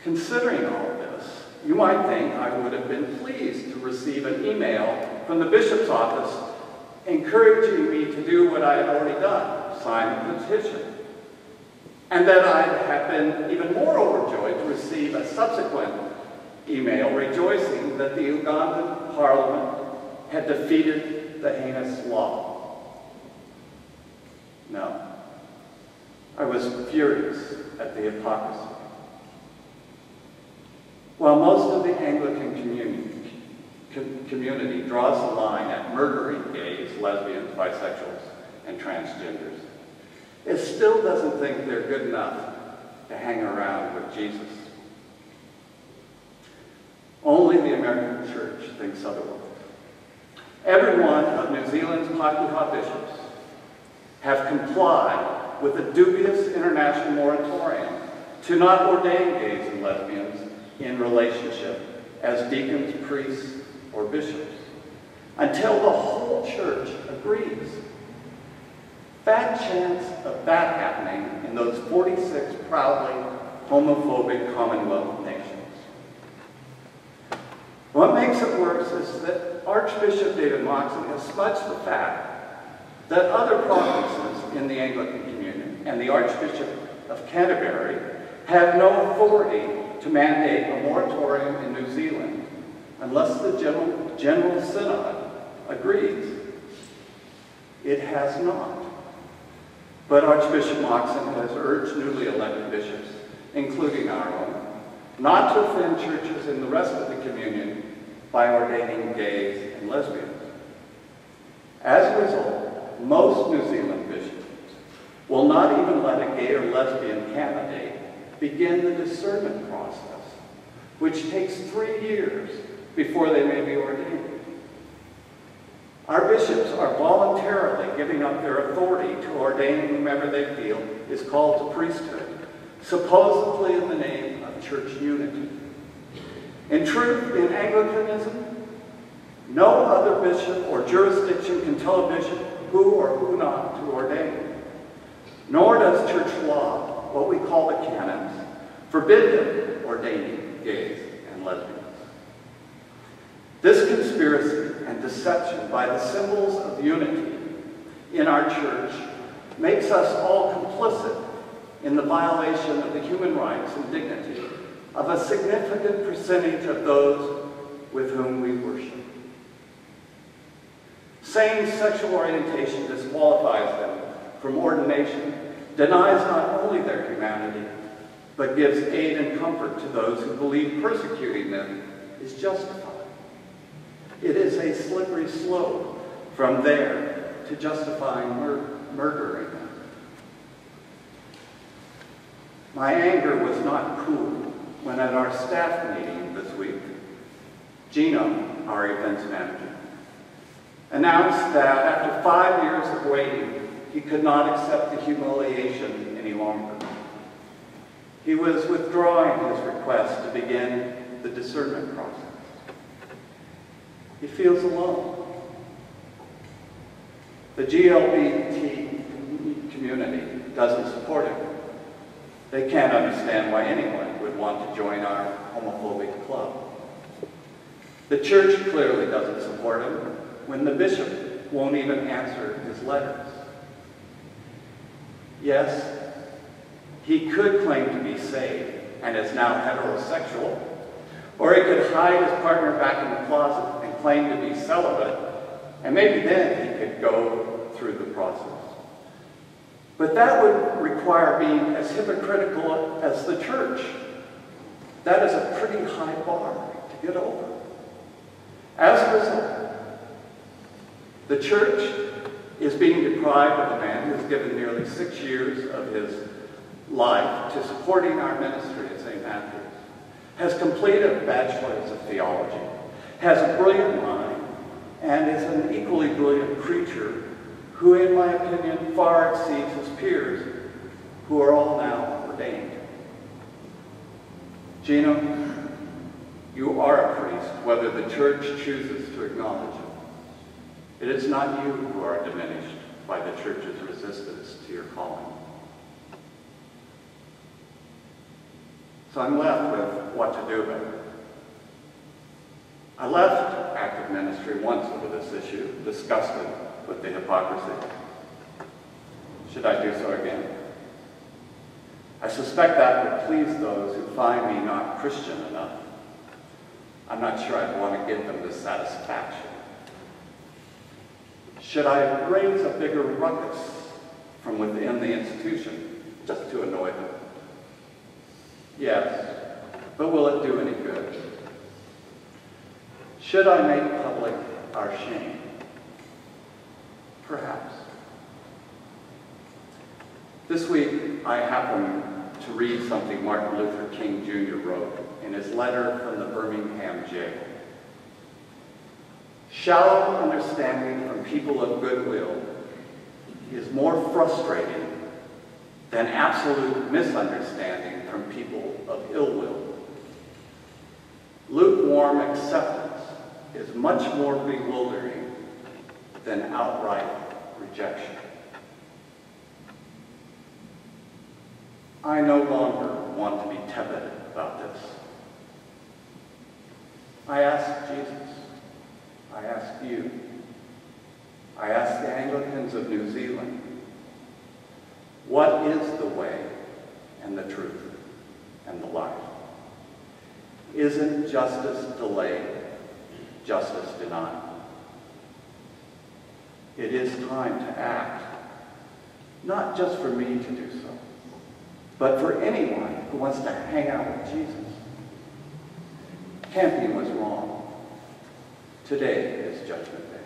Considering all of this, you might think I would have been pleased to receive an email from the bishop's office encouraging me to do what I had already done, sign the petition. And that I have been even more overjoyed to receive a subsequent email rejoicing that the Ugandan Parliament had defeated the heinous law. No, I was furious at the hypocrisy. While most of the Anglican community draws the line at murdering gays, lesbians, bisexuals, and transgenders, it still doesn't think they're good enough to hang around with Jesus. Only the American church thinks otherwise. Every one of New Zealand's Pakeha bishops have complied with a dubious international moratorium to not ordain gays and lesbians in relationship as deacons, priests, or bishops until the whole church agrees. Fat chance of that happening in those 46 proudly homophobic Commonwealth nations. What makes it worse is that Archbishop David Moxon has smudged the fact that other provinces in the Anglican Communion and the Archbishop of Canterbury have no authority to mandate a moratorium in New Zealand unless the General Synod agrees. It has not. But Archbishop Moxon has urged newly elected bishops, including our own, not to offend churches in the rest of the communion by ordaining gays and lesbians. As a result, most New Zealand bishops will not even let a gay or lesbian candidate begin the discernment process, which takes 3 years before they may be ordained. Our bishops are voluntarily giving up their authority to ordain whomever they feel is called to priesthood, supposedly in the name of church unity. In truth, in Anglicanism, no other bishop or jurisdiction can tell a bishop who or who not to ordain. Nor does church law, what we call the canons, forbid them ordaining gays and lesbians. This conspiracy and deception by the symbols of unity in our church makes us all complicit in the violation of the human rights and dignity of a significant percentage of those with whom we worship. Same sexual orientation disqualifies them from ordination, denies not only their humanity, but gives aid and comfort to those who believe persecuting them is justified. It is a slippery slope from there to justifying murdering them. My anger was not cooled when at our staff meeting this week, Gino, our events manager, announced that after 5 years of waiting, he could not accept the humiliation any longer. He was withdrawing his request to begin the discernment process. He feels alone. The GLBT community doesn't support him. They can't understand why anyone would want to join our homophobic club. The church clearly doesn't support him when the bishop won't even answer his letters. Yes, he could claim to be saved and is now heterosexual, or he could hide his partner back in the closet and claim to be celibate, and maybe then he could go through the process. But that would require being as hypocritical as the church. That is a pretty high bar to get over. As a result, the church is being deprived of a man who has given nearly 6 years of his life to supporting our ministry at St. Matthew's, has completed a bachelor's of theology, has a brilliant mind, and is an equally brilliant preacher who, in my opinion, far exceeds his peers, who are all now ordained. Gino, you are a priest, whether the church chooses to acknowledge it. It is not you who are diminished by the church's resistance to your calling. So I'm left with what to do about it. I left active ministry once over this issue, disgusted with the hypocrisy. Should I do so again? I suspect that would please those who find me not Christian enough. I'm not sure I'd want to give them this satisfaction. Should I raise a bigger ruckus from within the institution just to annoy them? Yes, but will it do any good? Should I make public our shame? Perhaps. This week, I happened to read something Martin Luther King Jr. wrote in his letter from the Birmingham jail. Shallow understanding from people of goodwill is more frustrating than absolute misunderstanding from people of ill will. Lukewarm acceptance is much more bewildering than outright rejection. I no longer want to be tepid about this. I ask Jesus, I ask you, I ask the Anglicans of New Zealand, what is the way and the truth and the life? Isn't justice delayed justice denied? It is time to act, not just for me to do so, but for anyone who wants to hang out with Jesus. Camping was wrong. Today is Judgment Day.